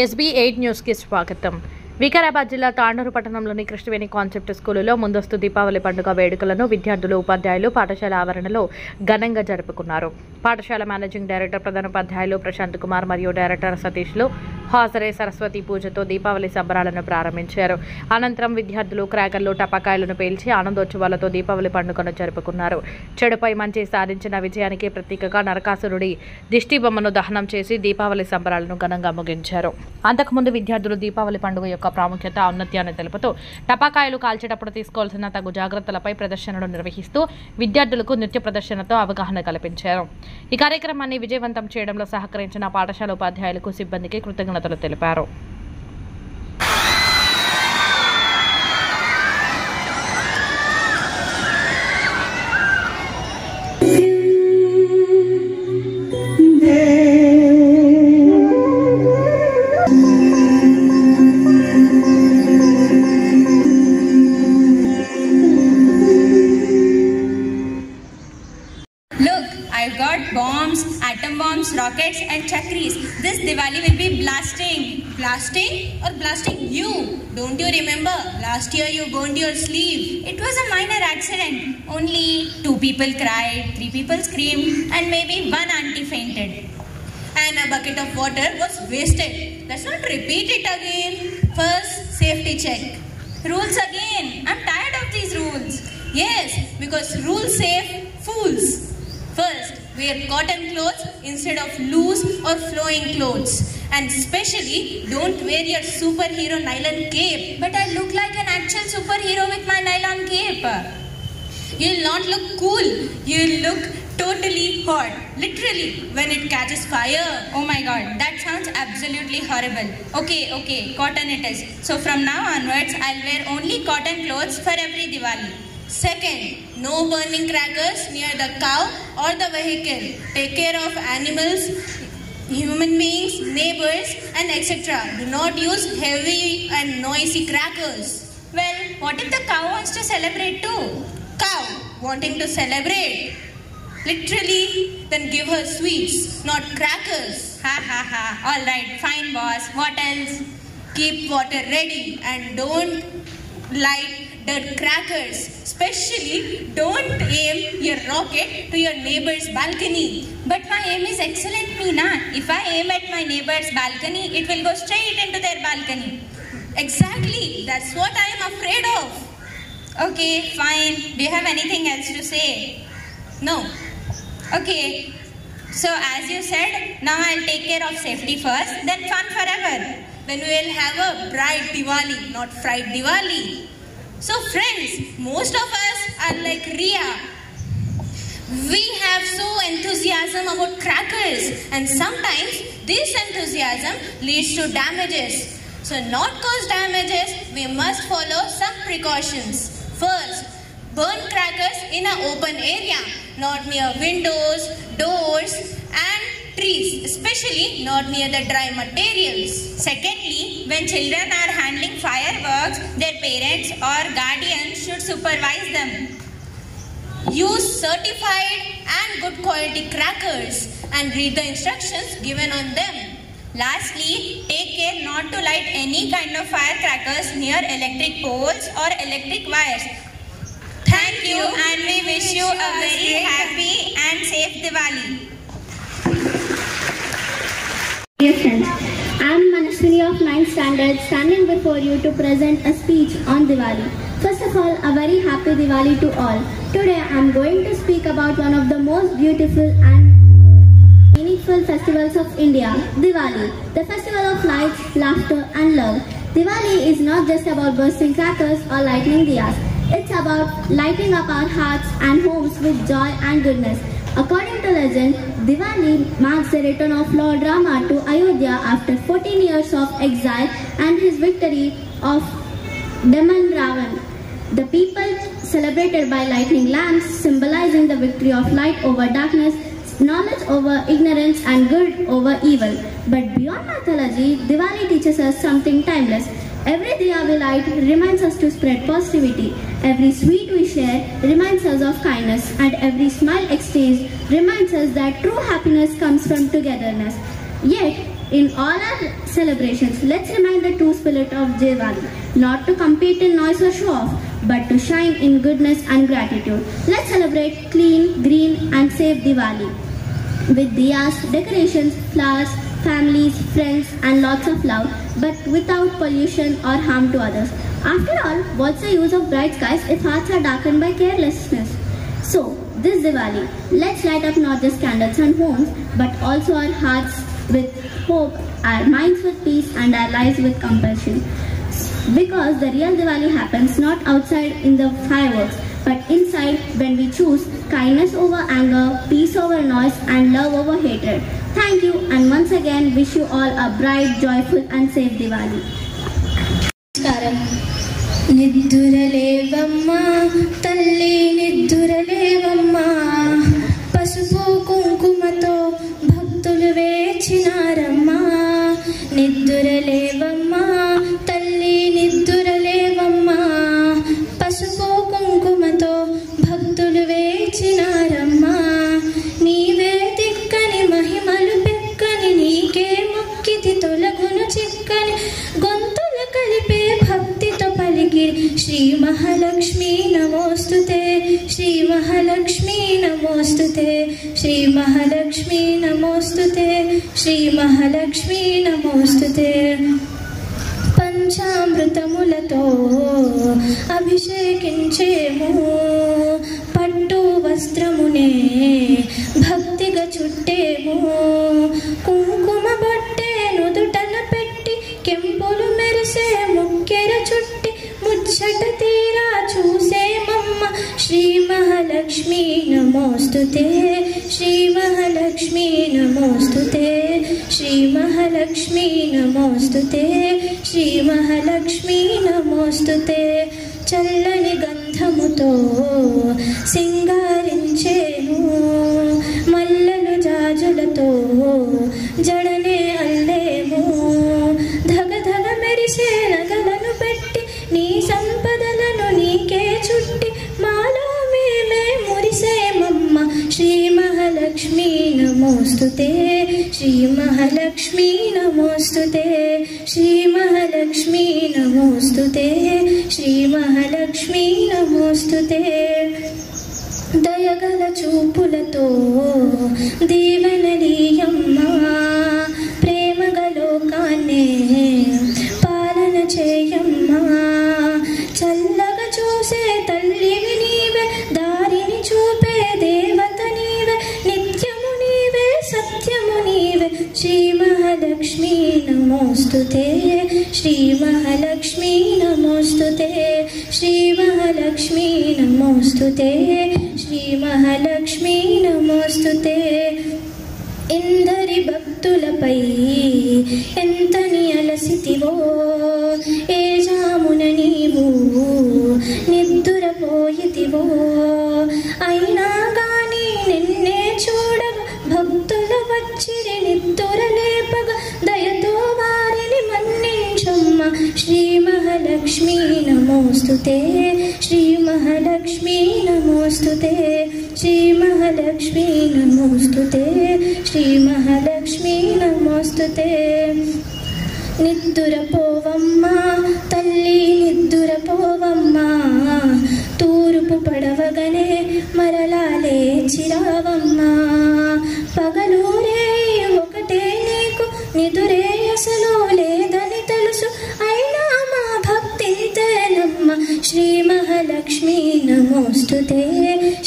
SB8 news కి స్వాగతం. వికారాబాద్ జిల్లా తాండూరు పట్టణంలోని కృష్ణవేణి కాన్సెప్ట్ స్కూలులో ముందస్తు దీపావళి పండుగ వేడుకలను విద్యార్థులు, ఉపాధ్యాయులు పాఠశాల ఆవరణలో ఘనంగా జరుపుకున్నారు. పాఠశాల మేనేజింగ్ డైరెక్టర్ ప్రధానోపాధ్యాయులు ప్రశాంత్ కుమార్ మరియు డైరెక్టర్ సతీష్లు హాజరై సరస్వతి పూజతో దీపావళి సంబరాలను ప్రారంభించారు. అనంతరం విద్యార్థులు క్రాకర్లు, టపాకాయలను పేల్చి ఆనందోత్సవాలతో దీపావళి పండుగను జరుపుకున్నారు. చెడుపై మంచి సాధించిన విజయానికి ప్రతీకగా నరకాసురుడి దిష్టి బొమ్మను దహనం చేసి దీపావళి సంబరాలను ఘనంగా ముగించారు. అంతకుముందు విద్యార్థులు దీపావళి పండుగ యొక్క ప్రాముఖ్యత, ఔన్నత్యాన్ని తెలుపుతూ టపాకాయలు కాల్చేటప్పుడు తీసుకోవాల్సిన తగు జాగ్రత్తలపై ప్రదర్శనలు నిర్వహిస్తూ విద్యార్థులకు నృత్య ప్రదర్శనతో అవగాహన కల్పించారు. ఈ కార్యక్రమాన్ని విజయవంతం చేయడంలో సహకరించిన పాఠశాల ఉపాధ్యాయులకు, సిబ్బందికి కృతజ్ఞతలు తెలిపారు. I've got bombs, atom bombs, rockets and chakris. This Diwali will be blasting. Blasting or blasting you? Don't you remember? Last year you burned your sleeve. It was a minor accident. Only 2 people cried, 3 people screamed and maybe 1 auntie fainted. And a bucket of water was wasted. Let's not repeat it again. First, safety check. Rules again. I'm tired of these rules. Yes, because rules save fools. First, wear cotton clothes instead of loose or flowing clothes. And especially, don't wear your superhero nylon cape. But I look like an actual superhero with my nylon cape. You'll not look cool. You'll look totally hot. Literally, when it catches fire. Oh my god, that sounds absolutely horrible. Okay, cotton it is. So from now onwards, I'll wear only cotton clothes for every Diwali. Second, no burning crackers near the cow or the vehicle. Take care of animals, human beings, neighbors and etc. Do not use heavy and noisy crackers. Well, what if the cow wants to celebrate too? Cow wanting to celebrate? Literally, then give her sweets, not crackers. Ha ha ha. Alright, fine boss. What else? Keep water ready and don't light dirt crackers. Especially, don't aim your rocket to your neighbor's balcony. But my aim is excellent, Meena. If I aim at my neighbor's balcony, it will go straight into their balcony. Exactly. That's what I am afraid of. Okay, fine. Do you have anything else to say? No. Okay. So as you said, now I'll take care of safety first, then fun forever. Then we will have a bright Diwali, not fright Diwali. So friends, most of us are like Riya. We have so enthusiasm about crackers and sometimes this enthusiasm leads to damages. So not cause damages, we must follow some precautions. First, burn crackers in an open area, not near windows, doors and trees, especially not near the dry materials. Secondly, when children are handling fireworks, their parents or guardians should supervise them. Use certified and good quality crackers and read the instructions given on them. Lastly, take care not to light any kind of firecrackers near electric poles or electric wires. Thank you and we wish you a very happy and safe Diwali. Dear friends, I am Manashwini of 9th standard standing before you to present a speech on Diwali. First of all, a very happy Diwali to all. Today I am going to speak about one of the most beautiful and meaningful festivals of India, Diwali, the festival of lights, laughter and love. Diwali is not just about bursting crackers or lighting diyas. It's about lighting up our hearts and homes with joy and goodness. According to legend, Diwali marks the return of Lord Rama to Ayodhya after 14 years of exile and his victory of demon Ravan. The people celebrated by lighting lamps, symbolizing the victory of light over darkness, knowledge over ignorance and good over evil. But beyond mythology, Diwali teaches us something timeless. Every diya we light reminds us to spread positivity. Every sweet we share reminds us of kindness. And every smile exchanged reminds us that true happiness comes from togetherness. Yet, In all our celebrations, let's remind the true spirit of Diwali, not to compete in noise or show off, but to shine in goodness and gratitude. Let's celebrate clean, green and safe Diwali with diyas, decorations, flowers, families, friends and lots of love, but without pollution or harm to others. After all, what's the use of bright skies if hearts are darkened by carelessness? So, this Diwali, let's light up not just candles and homes, but also our hearts with hope, our minds with peace and our lives with compassion. Because the real Diwali happens not outside in the fireworks, but inside when we choose kindness over anger, peace over noise and love over hatred. Thank you and once again wish you all a bright, joyful and safe Diwali. నిద్దురలేవమ్మా తల్లి నిద్దురలేవమ్మా పసుపు కుంకుమతో భక్తులు వేచినారమ్మా నిద్దురలేవమ్మా తల్లి నిద్దురలేవమ్మా పసుపు కుంకుమతో భక్తులు వేచినారమ్మా నీవే దిక్కని మహిమలు పెక్కని నీకే మొక్కితి తొలగును చిక్కని గొంతుల కలిపే భక్తితో పలికి శ్రీ మహాలక్ష్మీ నమోస్తుతే శ్రీ మహాలక్ష్మీ నమోస్తుతే శ్రీ మహాలక్ష్మీ నమోస్తుతే శ్రీ మహాలక్ష్మీ నమోస్తుతే పంచామృతములతో అభిషేకించేము పట్టు వస్త్రమునే భక్తిగా చుట్టేము కుంకుమ బొట్టే నుదుటన పెట్టి కెంపులు మెరిసే ముక్కెర చుట్టి ముచ్చట తీరా చూసేమమ్మ శ్రీ మహాలక్ష్మీ నమోస్తుతే శ్రీ మహాలక్ష్మీ నమోస్తుతే శ్రీ మహాలక్ష్మీ నమోస్తుతే శ్రీ మహాలక్ష్మీ నమోస్తుతే చల్లని గంధముతో సింగారించేను మల్లెలు జాజులతో జడనే అల్లేము ధగ ధగ మెరిసే నగలను పెట్టి నీ సంపదలను నీకే చుట్టి మాలో మేమే మురిసేమమ్మ శ్రీ మహాలక్ష్మీ నమోస్తుతే శ్రీ మహాలక్ష్మీ నమోస్తుతే శ్రీ మహాలక్ష్మీ నమోస్తుతే శ్రీ మహాలక్ష్మీ నమోస్తుతే దయగల చూపులతో దీవెనలీయమ్మా ప్రేమగలోకాన్నే పాలన చేయమ్మా చల్లగా చూసే తల్లివి నీవే దారిని చూపే దేవత నీవే నిత్యము నీవే సత్యము నీవే శ్రీ మహాలక్ష్మీ నమోస్తుతే శ్రీ మహాలక్ష్మీ నమోస్తుతే శ్రీ మహాలక్ష్మీ నమోస్తుతే శ్రీ మహాలక్ష్మీ నమోస్తుతే ఇందరి భక్తులపై ఎంతని అలసితివో ఏ జామున నీవు నిద్దురపోయితివో అయినా గాని నిన్నే చూడగా భక్తులు వచ్చిరి నిద్దురలేపగా దయతో వారిని మన్నించమ్మ శ్రీ మహాలక్ష్మీ నమోస్తుతే శ్రీ మహాలక్ష్మీ నమోస్తుతే శ్రీ మహాలక్ష్మీ నమోస్తుతే శ్రీ మహాలక్ష్మీ నమోస్తుతే నిద్దురపోవమ్మా తల్లి నిద్దురపోవమ్మా తూర్పు పడవగనే మరలా లేచిరావమ్మా పగలూరే ఒకటే నీకు నిదురే అసలు లేదని తెలుసు అయినా మా భక్తింతేనమ్మ శ్రీ మహాలక్ష్మీ నమోస్తుతే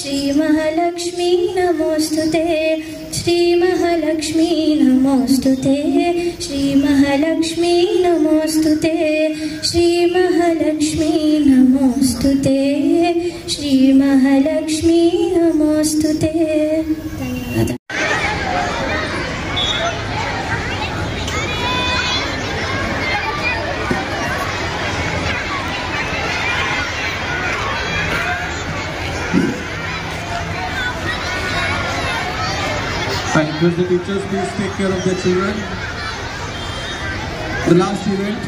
శ్రీ మహాలక్ష్మీ నమోస్తుతే శ్రీ మహాలక్ష్మీ నమోస్తుతే శ్రీ మహాలక్ష్మీ నమోస్తుతే శ్రీ మహాలక్ష్మీ నమోస్తుతే శ్రీ మహాలక్ష్మీ నమోస్తుతే I request the teachers, please take care of the children. The last event.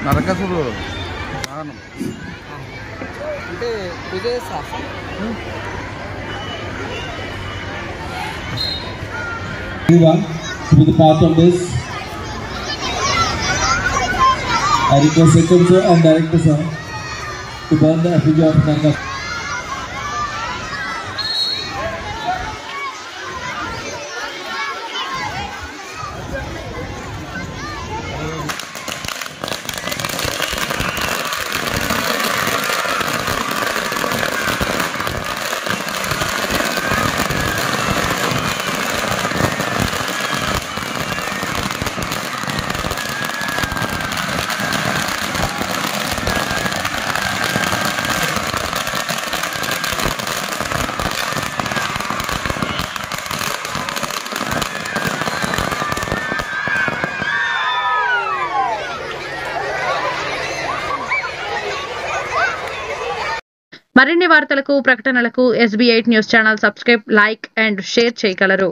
నరకసుడు అంటే పూజ చేస్తా Everyone to be the part of this. I request Second sir and Director sir to burn the effigy of Nanga. మరిన్ని వార్తలకు ప్రకటనలకు SB8 news channel subscribe, like and share చేయగలరు.